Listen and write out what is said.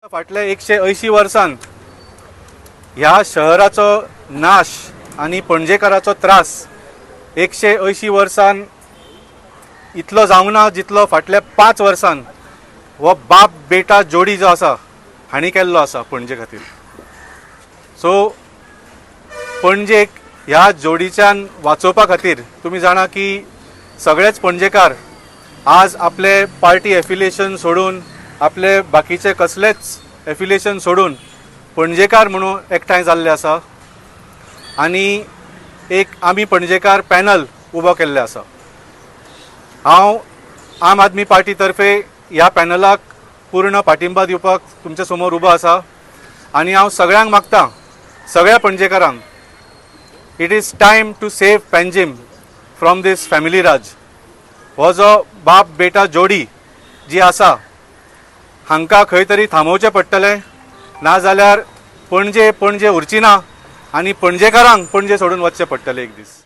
फाटल्या 180 वर्षांत ह्या शहराचो नाश आणि पणजेकाराचो त्रास 180 वर्षांत इतलो जावंक ना जितलो फाटल्या 5 वर्षांत हो बाप बेटा जोडी जो आसा हांणी केल्लो आसा पणजे खातीर. सो पणजेक ह्या जोडीच्यान वाचोवपा खातीर तुमी जाणा की सगळेच पणजेकार आज आपले पार्टी एफिलिएशन सोडून आपले बाकीचे कसलेच एफिलिएशन सोडून पणजेकार म्हणून एकठांय जाल्ले आसा आनी एक आमी पणजेकार पॅनल उबो केल्ले आसा. हांव आम आदमी पार्टी तर्फे ह्या पॅनलाक पूर्ण पाठिंबा दिवपाक तुमचे समोर उबो आसा आनी हांव सगळ्यांक मागतां, सगळ्या पणजेकारांक, it is time to save Panjim from this family raj. हो जो बाप बेटा जोडी जी आसा हांकां खंय तरी थांबोवचें पडटलें, नाजाल्यार पणजे उरची ना आनी पणजेकारांक पणजे सोडून वचचें पडटलें एक दीस.